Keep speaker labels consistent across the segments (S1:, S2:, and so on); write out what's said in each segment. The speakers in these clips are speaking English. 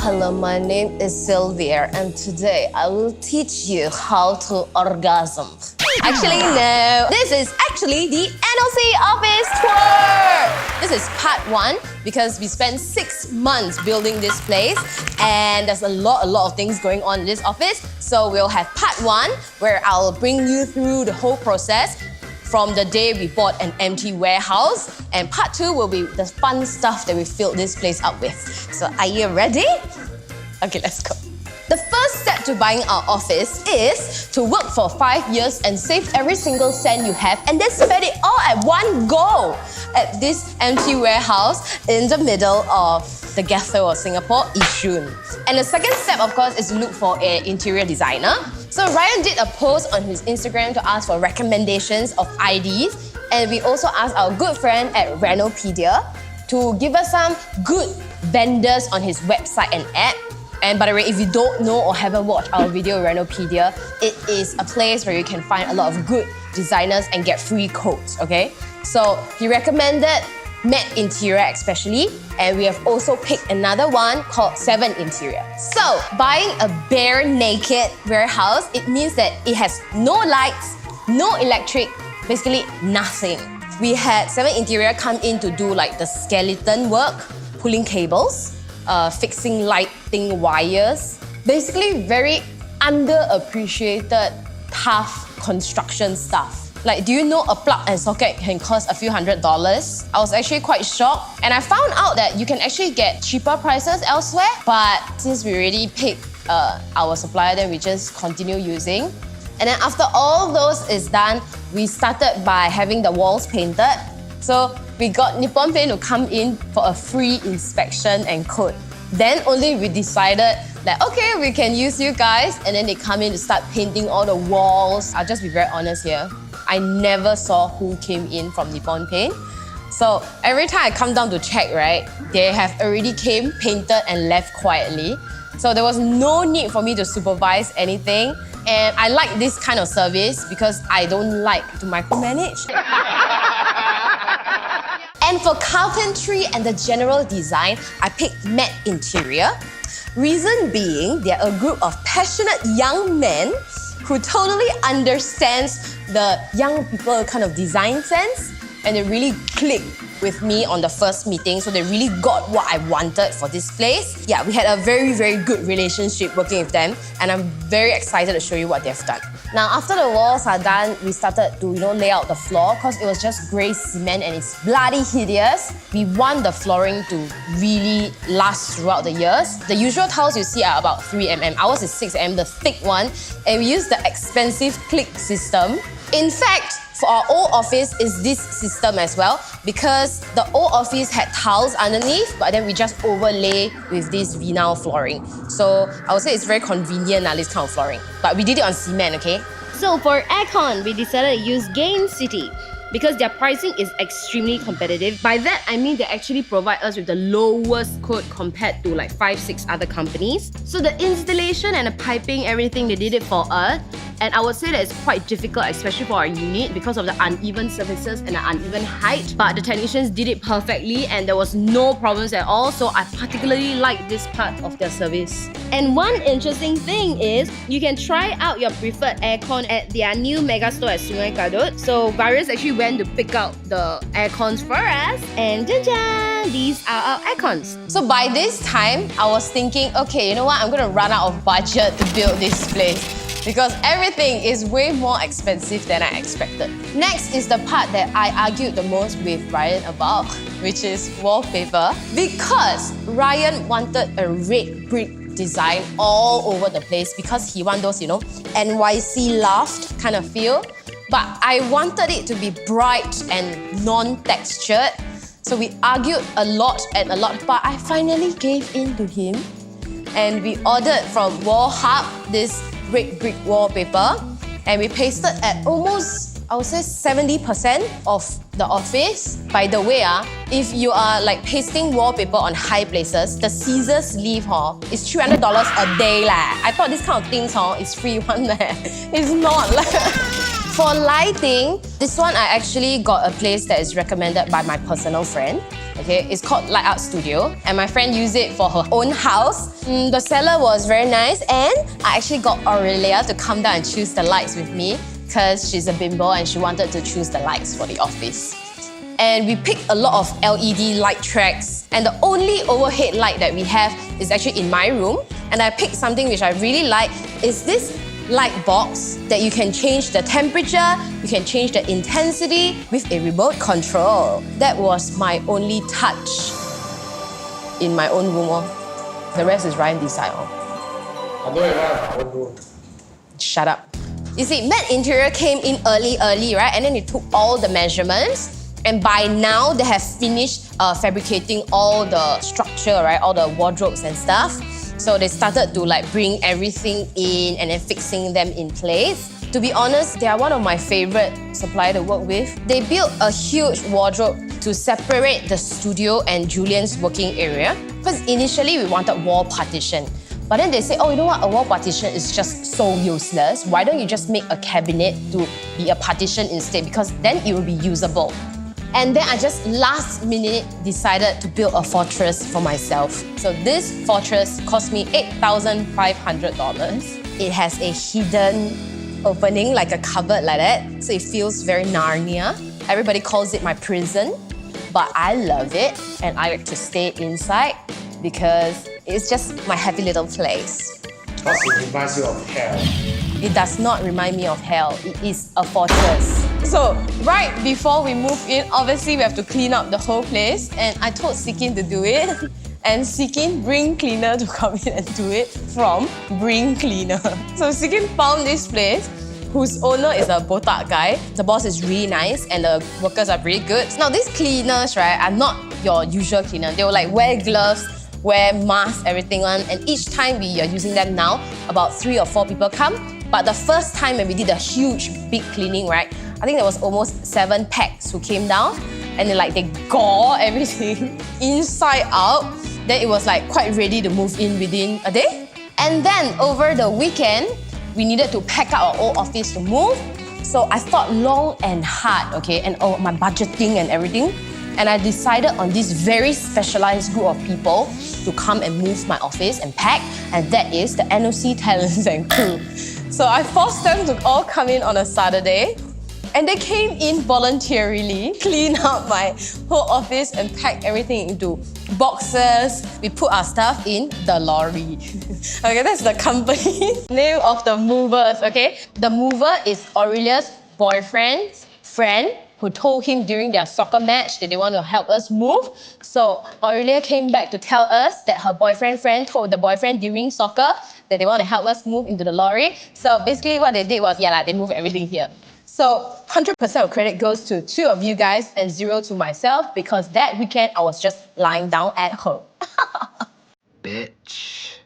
S1: Hello, my name is Sylvia, and today I will teach you how to orgasm. Actually, no. This is actually the Noc Office Tour. This is part 1 because we spent 6 months building this place and there's a lot of things going on in this office. So we'll have part 1 where I'll bring you through the whole process from the day we bought an empty warehouse, and part 2 will be the fun stuff that we filled this place up with. So are you ready? Okay, let's go. The first step to buying our office is to work for 5 years and save every single cent you have and then spend it all at one go at this empty warehouse in the middle of the ghetto of Singapore, Yishun. And the second step, of course, is to look for an interior designer. So Ryan did a post on his Instagram to ask for recommendations of IDs, and we also asked our good friend at Renopedia to give us some good vendors on his website and app. And by the way, if you don't know or haven't watched our video Renopedia, it is a place where you can find a lot of good designers and get free codes, okay? So he recommended Matte Interior especially, and we have also picked another one called 7 Interior. So, buying a bare naked warehouse, it means that it has no lights, no electric, basically nothing. We had 7 Interior come in to do like the skeleton work, pulling cables, fixing lighting wires. Basically very underappreciated, tough construction stuff. Like, do you know a plug and socket can cost a few $100s? I was actually quite shocked. And I found out that you can actually get cheaper prices elsewhere. But since we already picked our supplier, then we just continue using. And then after all those is done, we started by having the walls painted. So we got Nippon Paint to come in for a free inspection and code. Then only we decided that, okay, we can use you guys. And then they come in to start painting all the walls. I'll just be very honest here. I never saw who came in from Nippon Paint. So every time I come down to check, right, they have already came, painted and left quietly. So there was no need for me to supervise anything. And I like this kind of service because I don't like to micromanage. And for carpentry and the general design, I picked Matte Interior. Reason being, they're a group of passionate young men who totally understands the young people kind of design sense, and they really clicked with me on the first meeting, so they really got what I wanted for this place. Yeah, we had a very good relationship working with them, and I'm very excited to show you what they've done. Now, after the walls are done, we started to lay out the floor because it was just grey cement and it's bloody hideous. We want the flooring to really last throughout the years. The usual tiles you see are about 3mm. Ours is 6mm, the thick one, and we use the expensive click system. In fact, for our old office is this system as well, because the old office had tiles underneath, but then we just overlay with this vinyl flooring. So I would say it's very convenient, this kind of flooring. But we did it on cement, okay?
S2: So for aircon, we decided to use Gain City because their pricing is extremely competitive. By that, I mean they actually provide us with the lowest quote compared to like 5-6 other companies. So the installation and the piping, everything, they did it for us. And I would say that it's quite difficult, especially for our unit, because of the uneven surfaces and the uneven height. But the technicians did it perfectly and there was no problems at all. So I particularly like this part of their service. And one interesting thing is, you can try out your preferred aircon at their new mega store at Sungai Kadut. So Varius actually went to pick out the aircons for us. And ja-ja, these are our aircons.
S1: So by this time, I was thinking, okay, you know what? I'm going to run out of budget to build this place, because everything is way more expensive than I expected. Next is the part that I argued the most with Ryan about, which is wallpaper. Because Ryan wanted a red brick design all over the place because he wants those, NYC loft kind of feel. But I wanted it to be bright and non-textured. So we argued a lot, but I finally gave in to him. And we ordered from Wall Hub this red brick wallpaper, and we pasted at almost, I would say, 70% of the office. By the way, if you are like pasting wallpaper on high places, the scissors sleeve is $300 a day. I thought this kind of things is free one. It's not. For lighting, this one I actually got a place that is recommended by my personal friend. Okay, it's called Light Art Studio, and my friend used it for her own house. The seller was very nice, and I actually got Aurelia to come down and choose the lights with me because she's a bimbo and she wanted to choose the lights for the office. And we picked a lot of LED light tracks, and the only overhead light that we have is actually in my room. And I picked something which I really like, is this light box that you can change the temperature, you can change the intensity with a remote control. That was my only touch in my own room. The rest is Ryan decide. Shut up. You see, Matte Interior came in early, right? And then they took all the measurements. And by now, they have finished fabricating all the structure, right? All the wardrobes and stuff. So they started to like bring everything in and then fixing them in place. To be honest, they are one of my favorite suppliers to work with. They built a huge wardrobe to separate the studio and Julian's working area. Because initially we wanted wall partition. But then they say, oh, you know what? A wall partition is just so useless. Why don't you just make a cabinet to be a partition instead? Because then it will be usable. And then I just last minute decided to build a fortress for myself. So this fortress cost me $8,500. It has a hidden opening, like a cupboard like that. So it feels very Narnia. Everybody calls it my prison, but I love it. And I like to stay inside because it's just my happy little place.
S3: Because it reminds you of hell.
S1: It does not remind me of hell. It is a fortress. So, right before we move in, obviously we have to clean up the whole place. And I told Sikin to do it. And Sikin bring cleaner to come in and do it from bring cleaner. So Sikin found this place whose owner is a botak guy. The boss is really nice and the workers are pretty good. Now these cleaners, right, are not your usual cleaner. They will like wear gloves, wear masks, everything on. And each time we are using them now, about 3 or 4 people come. But the first time when we did a huge, big cleaning, right, I think there was almost 7 packs who came down and they gore everything inside out. Then it was like quite ready to move in within a day. And then over the weekend, we needed to pack out our old office to move. So I thought long and hard, okay, and my budgeting and everything. And I decided on this very specialized group of people to come and move my office and pack, and that is the NOC talents and crew. So I forced them to all come in on a Saturday, and they came in voluntarily, clean up my whole office and pack everything into boxes. We put our stuff in the lorry. Okay, that's the company name of the movers, okay? The mover is Aurelia's boyfriend's friend who told him during their soccer match that they want to help us move. So Aurelia came back to tell us that her boyfriend friend told the boyfriend during soccer that they want to help us move into the lorry. So basically what they did was, they moved everything here. So 100% of credit goes to 2 of you guys and 0 to myself because that weekend I was just lying down at home.
S3: Bitch.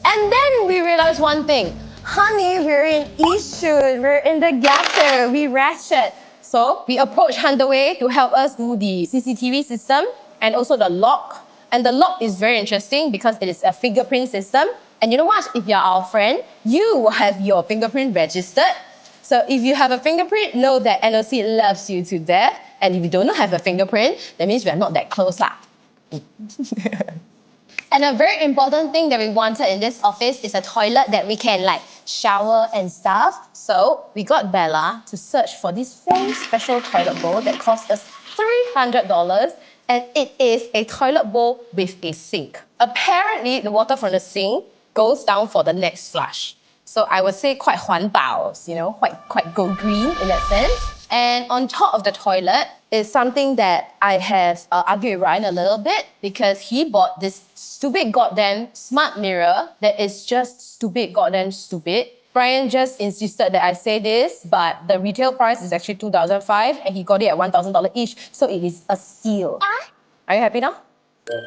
S1: And then we realized one thing. Honey, we're in issue. We're in the gutter. We ratchet. So we approached Handaway to help us do the CCTV system and also the lock. And the lock is very interesting because it is a fingerprint system. And you know what? If you're our friend, you will have your fingerprint registered. So if you have a fingerprint, know that NOC loves you to death. And if you don't have a fingerprint, that means we are not that close lah. And a very important thing that we wanted in this office is a toilet that we can shower and stuff. So we got Bella to search for this very special toilet bowl that cost us $300. And it is a toilet bowl with a sink. Apparently, the water from the sink goes down for the next flush. So I would say quite 环保, quite go green in that sense. And on top of the toilet is something that I have argued with Ryan a little bit because he bought this stupid goddamn smart mirror that is just stupid goddamn stupid. Brian just insisted that I say this, but the retail price is actually $2,500 and he got it at $1,000 each, so it is a steal. Are you happy now?
S3: Yes.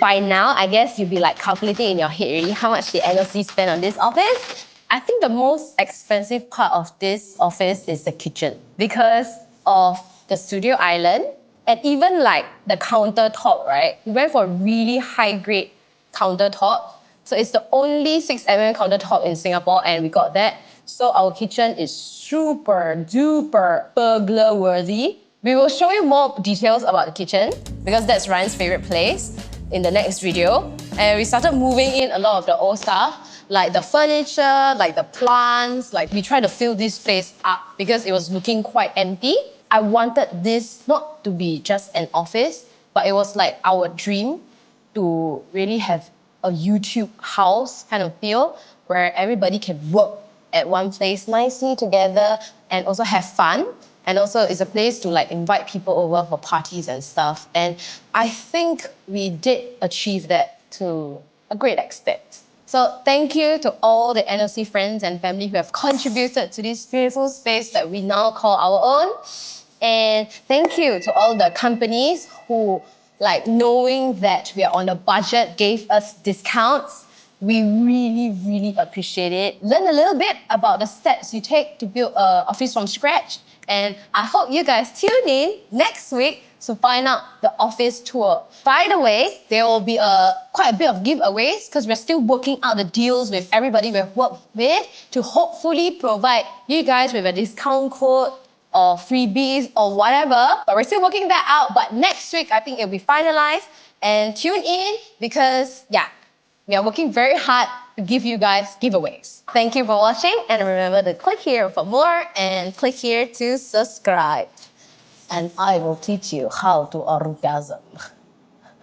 S1: By now, I guess you'll be calculating in your head already how much did NOC spend on this office. I think the most expensive part of this office is the kitchen because of the studio island and even the countertop, right? We went for a really high-grade countertop. So it's the only 6mm countertop in Singapore and we got that. So our kitchen is super duper burglar worthy. We will show you more details about the kitchen because that's Ryan's favorite place in the next video. And we started moving in a lot of the old stuff, like the furniture, like the plants, like we tried to fill this place up because it was looking quite empty. I wanted this not to be just an office, but it was like our dream to really have a YouTube house kind of feel where everybody can work at one place nicely together and also have fun. And also it's a place to like invite people over for parties and stuff. And I think we did achieve that to a great extent. So thank you to all the NOC friends and family who have contributed to this beautiful space that we now call our own. And thank you to all the companies who, like, knowing that we are on a budget, gave us discounts. We really, really appreciate it. Learn a little bit about the steps you take to build an office from scratch. And I hope you guys tune in next week to find out the office tour. By the way, there will be quite a bit of giveaways because we're still working out the deals with everybody we've worked with to hopefully provide you guys with a discount code or freebies or whatever. But we're still working that out. But next week, I think it'll be finalized. And tune in because, yeah, we are working very hard to give you guys giveaways. Thank you for watching. And remember to click here for more and click here to subscribe. And I will teach you how to orgasm.